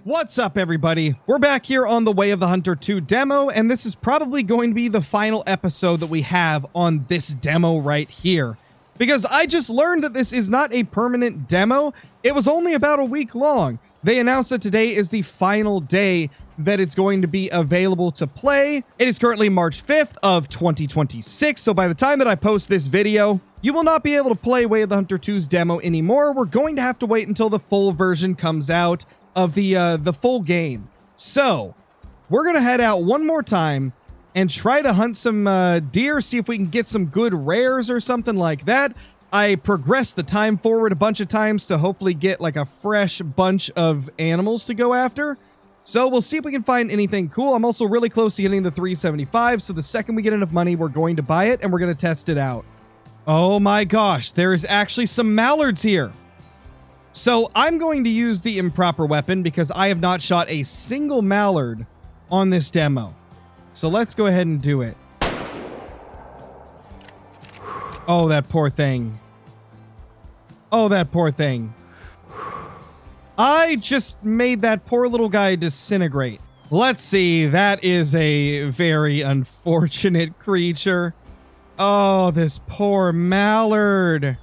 What's up, everybody? We're back here on the Way of the Hunter 2 demo, and this is probably going to be the final episode that we have on this demo right here. Because I just learned that this is not a permanent demo. It was only about a week long. They announced that today is the final day that it's going to be available to play. It is currently March 5th of 2026, so by the time that I post this video, you will not be able to play Way of the Hunter 2's demo anymore. We're going to have to wait until the full version comes out of the full game. So we're gonna head out one more time and try to hunt some deer, see if we can get some good rares or something like that. I progressed the time forward a bunch of times to hopefully get like a fresh bunch of animals to go after. So we'll see if we can find anything cool. I'm also really close to getting the 375, so the second we get enough money, we're going to buy it and we're going to test it out. Oh my gosh, there is actually some mallards here. So I'm going to use the improper weapon because I have not shot a single mallard on this demo. So let's go ahead and do it. Oh, that poor thing. Oh, that poor thing. I just made that poor little guy disintegrate. Let's see. That is a very unfortunate creature. Oh, this poor mallard.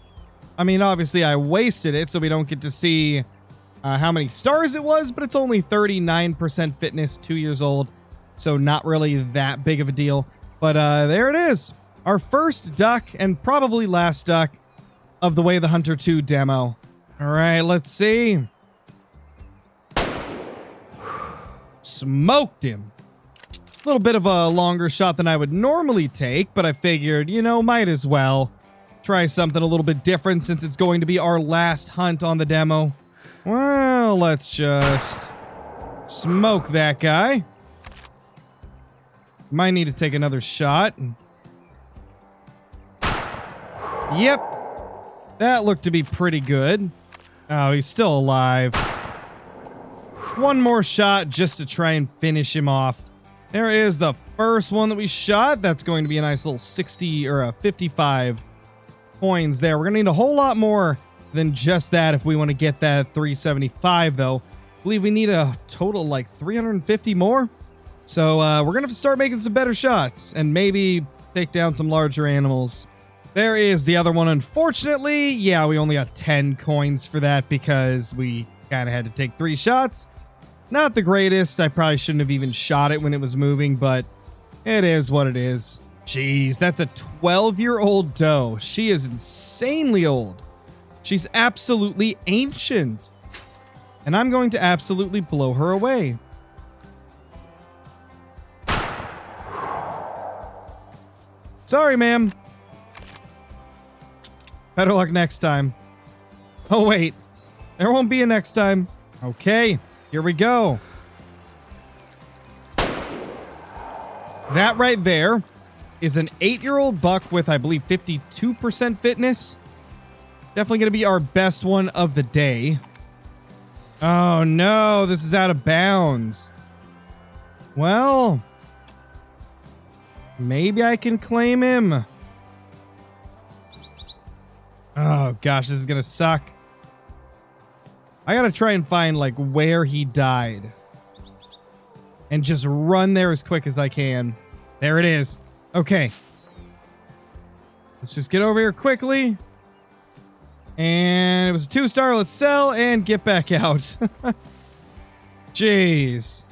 I mean, obviously I wasted it, so we don't get to see how many stars it was, but it's only 39% fitness, 2 years old, so not really that big of a deal. But there it is. Our first duck, and probably last duck, of the Way of the Hunter 2 demo. All right, let's see. Smoked him. A little bit of a longer shot than I would normally take, but I figured, you know, might as well try something a little bit different since it's going to be our last hunt on the demo. Well, let's just smoke that guy. Might need to take another shot. Yep. That looked to be pretty good. Oh, he's still alive. One more shot just to try and finish him off. There is the first one that we shot. That's going to be a nice little 60 or a 55 coins there. We're gonna need a whole lot more than just that if we want to get that 375 though. I believe we need a total like 350 more. So we're gonna have to start making some better shots and maybe take down some larger animals. There is the other one. Unfortunately, yeah, we only got 10 coins for that because we kind of had to take 3 shots. Not the greatest. I probably shouldn't have even shot it when it was moving, but it is what it is. Jeez, that's a 12-year-old doe. She is insanely old. She's absolutely ancient. And I'm going to absolutely blow her away. Sorry, ma'am. Better luck next time. Oh, wait. There won't be a next time. Okay, here we go. That right there is an 8-year-old buck with, I believe, 52% fitness. Definitely going to be our best one of the day. Oh, no. This is out of bounds. Well, maybe I can claim him. Oh, gosh. This is going to suck. I got to try and find, like, where he died. And just run there as quick as I can. There it is. Okay. Let's just get over here quickly. And it was a 2-star. Let's sell and get back out. Jeez.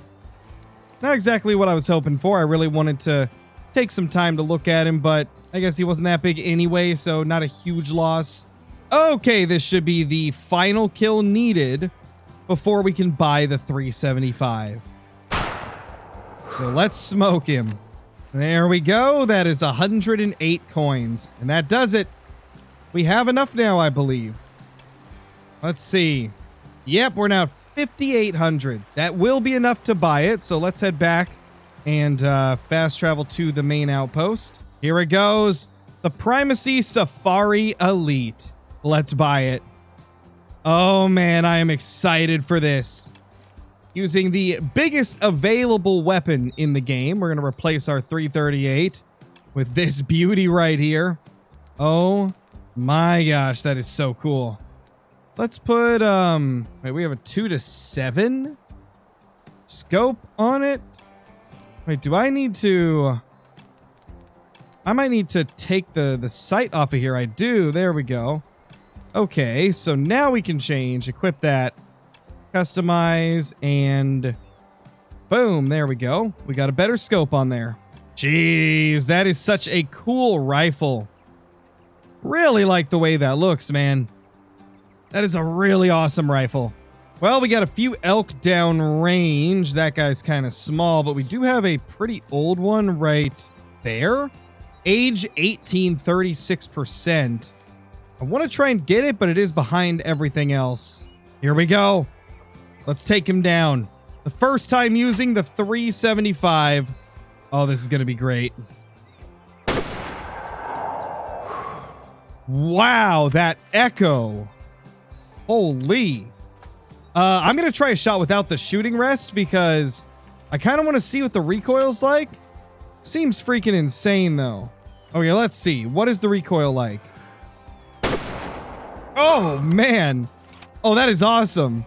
Not exactly what I was hoping for. I really wanted to take some time to look at him, but I guess he wasn't that big anyway, so not a huge loss. Okay, this should be the final kill needed before we can buy the 375. So let's smoke him. There we go. That is 108 coins. And that does it. We have enough now, I believe. Let's see. Yep, we're now 5,800. That will be enough to buy it. So let's head back and fast travel to the main outpost. Here it goes. The Primacy Safari Elite. Let's buy it. Oh, man, I am excited for this. Using the biggest available weapon in the game, we're going to replace our 338 with this beauty right here. Oh my gosh, that is so cool. Let's put, wait, we have a 2 to 7 scope on it. Wait, do I need to... I might need to take the sight off of here. I do. There we go. Okay, so now we can change. Equip that. Customize, and boom, there we go. We got a better scope on there. Jeez, that is such a cool rifle. Really like the way that looks, man. That is a really awesome rifle. Well, we got a few elk down range. That guy's kind of small, but we do have a pretty old one right there. Age 18, 36%. I want to try and get it, but it is behind everything else. Here we go. Let's take him down. The first time using the 375. Oh, this is going to be great. Wow, that echo. Holy. I'm going to try a shot without the shooting rest because I kind of want to see what the recoil's like. Seems freaking insane, though. Okay, let's see. What is the recoil like? Oh, man. Oh, that is awesome.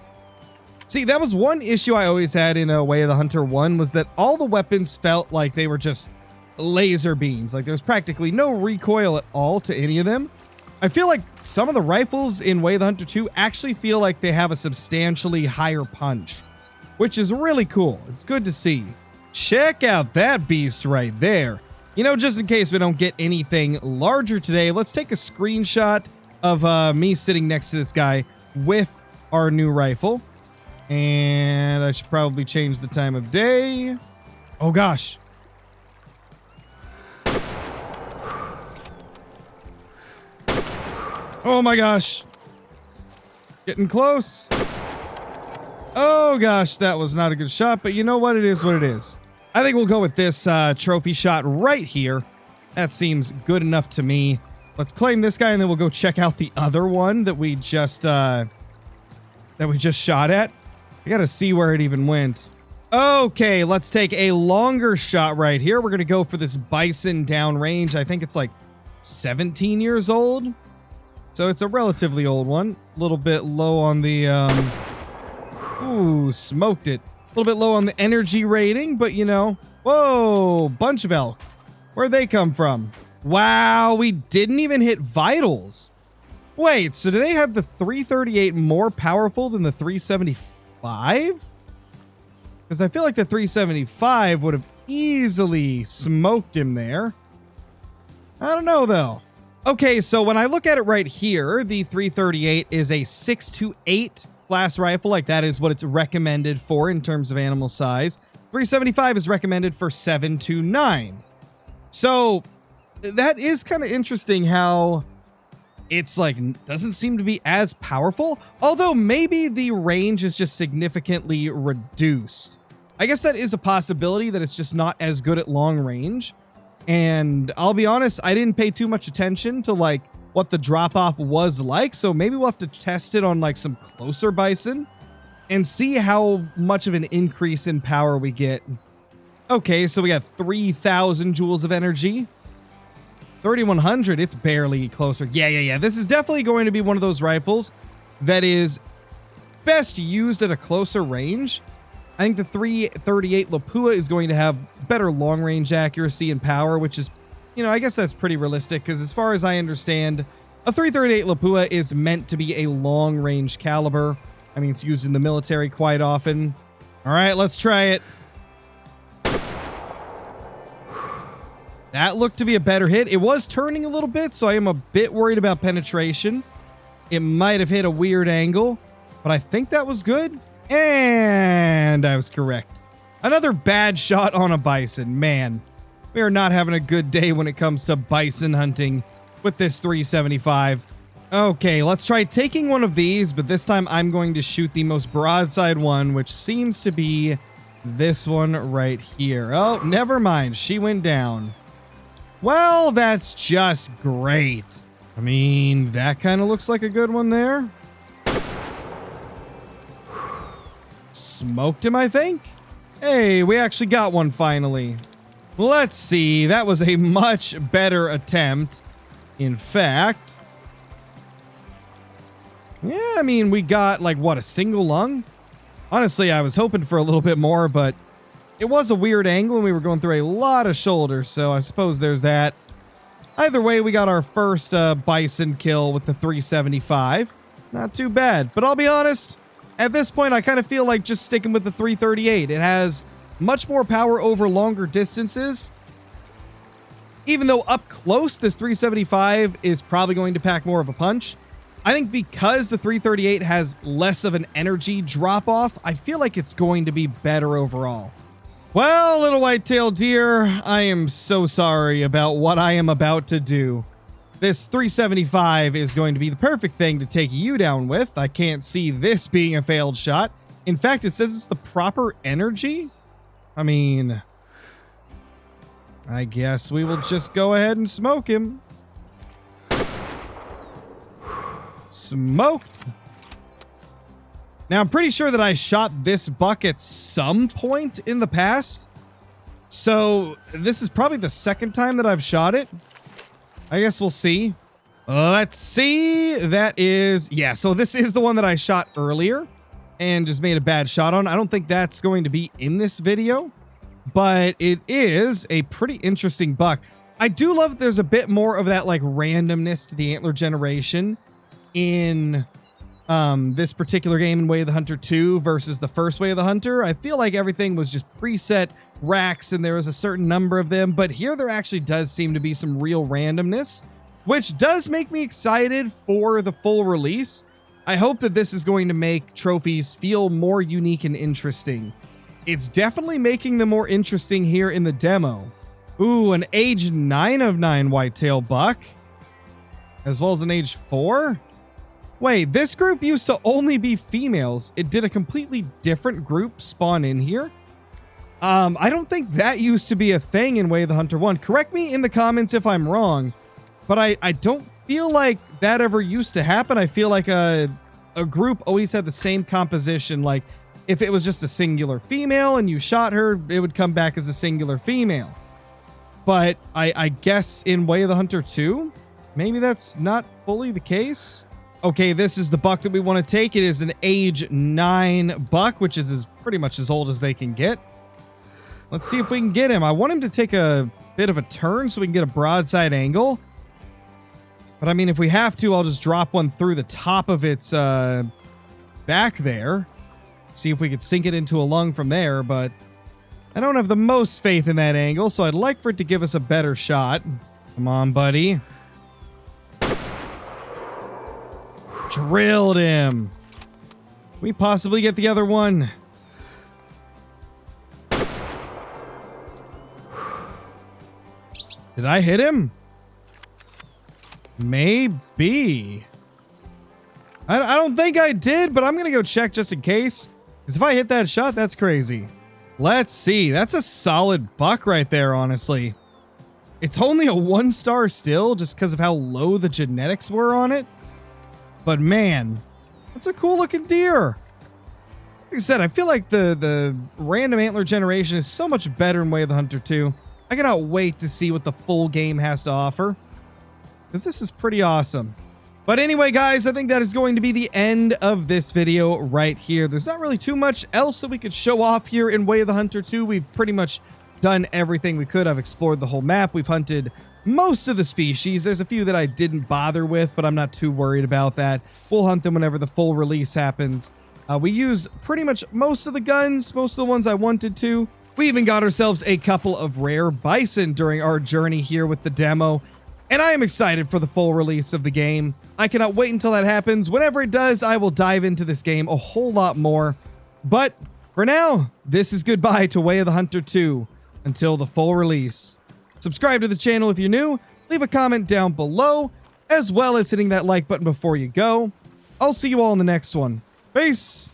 See, that was one issue I always had in Way of the Hunter 1 was that all the weapons felt like they were just laser beams. Like there's practically no recoil at all to any of them. I feel like some of the rifles in Way of the Hunter 2 actually feel like they have a substantially higher punch, which is really cool. It's good to see. Check out that beast right there. You know, just in case we don't get anything larger today, let's take a screenshot of me sitting next to this guy with our new rifle. And I should probably change the time of day. Oh, gosh. Oh, my gosh. Getting close. Oh, gosh. That was not a good shot, but you know what? It is what it is. I think we'll go with this trophy shot right here. That seems good enough to me. Let's claim this guy, and then we'll go check out the other one that we just shot at. I gotta see where it even went. Okay, let's take a longer shot right here. We're gonna go for this bison downrange. I think it's like 17 years old. So it's a relatively old one. A little bit low on the, ooh, smoked it. A little bit low on the energy rating, but you know. Whoa, bunch of elk. Where'd they come from? Wow, we didn't even hit vitals. Wait, so do they have the 338 more powerful than the 375? Because I feel like the 375 would have easily smoked him there. I don't know, though. Okay, so when I look at it right here, the 338 is a 6-8 class rifle. Like, that is what it's recommended for in terms of animal size. 375 is recommended for 7-9. So, that is kind of interesting how it's like doesn't seem to be as powerful, although maybe the range is just significantly reduced. I guess that is a possibility that it's just not as good at long range. And I'll be honest, I didn't pay too much attention to like what the drop off was like, so maybe we'll have to test it on like some closer bison and see how much of an increase in power we get. Okay, so we got 3,000 joules of energy. 3,100, it's barely closer. Yeah. This is definitely going to be one of those rifles that is best used at a closer range. I think the 338 Lapua is going to have better long-range accuracy and power, which is, you know, I guess that's pretty realistic because as far as I understand, a 338 Lapua is meant to be a long-range caliber. I mean, it's used in the military quite often. All right, let's try it. That looked to be a better hit. It was turning a little bit, so I am a bit worried about penetration. It might have hit a weird angle, but I think that was good. And I was correct. Another bad shot on a bison. Man, we are not having a good day when it comes to bison hunting with this 375. Okay, let's try taking one of these, but this time I'm going to shoot the most broadside one, which seems to be this one right here. Oh, never mind. She went down. Well, that's just great. I mean, that kind of looks like a good one there. Smoked him, I think. Hey, we actually got one finally. Let's see. That was a much better attempt. In fact, yeah, I mean, we got like, what, a single lung? Honestly, I was hoping for a little bit more, but it was a weird angle and we were going through a lot of shoulders, so I suppose there's that. Either way, we got our first bison kill with the 375. Not too bad, but I'll be honest, at this point, I kind of feel like just sticking with the 338. It has much more power over longer distances. Even though up close, this 375 is probably going to pack more of a punch. I think because the 338 has less of an energy drop-off, I feel like it's going to be better overall. Well, little white-tailed deer, I am so sorry about what I am about to do. This 375 is going to be the perfect thing to take you down with. I can't see this being a failed shot. In fact, it says it's the proper energy. I mean, I guess we will just go ahead and smoke him. Smoked. Now, I'm pretty sure that I shot this buck at some point in the past. So this is probably the second time that I've shot it. I guess we'll see. Let's see. That is, yeah, so this is the one that I shot earlier and just made a bad shot on. I don't think that's going to be in this video, but it is a pretty interesting buck. I do love that there's a bit more of that like randomness to the antler generation in this particular game in Way of the Hunter 2 versus the first Way of the Hunter. I feel like everything was just preset racks and there was a certain number of them, but here there actually does seem to be some real randomness, which does make me excited for the full release. I hope that this is going to make trophies feel more unique and interesting. It's definitely making them more interesting here in the demo. Ooh, an age 9 of 9 whitetail buck, as well as an age 4. Wait, this group used to only be females. It did a completely different group spawn in here. I don't think that used to be a thing in Way of the Hunter 1. Correct me in the comments if I'm wrong, but I don't feel like that ever used to happen. I feel like a group always had the same composition. Like, if it was just a singular female and you shot her, it would come back as a singular female. But I guess in Way of the Hunter 2, maybe that's not fully the case. Okay, this is the buck that we want to take. It is an age 9 buck, which is pretty much as old as they can get. Let's see if we can get him. I want him to take a bit of a turn so we can get a broadside angle. But I mean, if we have to, I'll just drop one through the top of its back there. See if we could sink it into a lung from there, but I don't have the most faith in that angle, so I'd like for it to give us a better shot. Come on, buddy. Drilled him. Can we possibly get the other one? Did I hit him? Maybe. I don't think I did, but I'm going to go check just in case. Because if I hit that shot, that's crazy. Let's see. That's a solid buck right there, honestly. It's only a 1-star still, just because of how low the genetics were on it. But man, that's a cool looking deer. Like I said, I feel like the random antler generation is so much better in Way of the Hunter 2. I cannot wait to see what the full game has to offer, because this is pretty awesome. But anyway, guys, I think that is going to be the end of this video right here. There's not really too much else that we could show off here in Way of the Hunter 2. We've pretty much done everything we could. I've explored the whole map. We've hunted most of the species. There's a few that I didn't bother with, but I'm not too worried about that. We'll hunt them whenever the full release happens. We used pretty much most of the guns, most of the ones I wanted to. We even got ourselves a couple of rare bison during our journey here with the demo, and I am excited for the full release of the game. I cannot wait until that happens. Whenever it does, I will dive into this game a whole lot more. But for now, this is goodbye to Way of the Hunter 2 until the full release. Subscribe to the channel if you're new, leave a comment down below, as well as hitting that like button before you go. I'll see you all in the next one. Peace!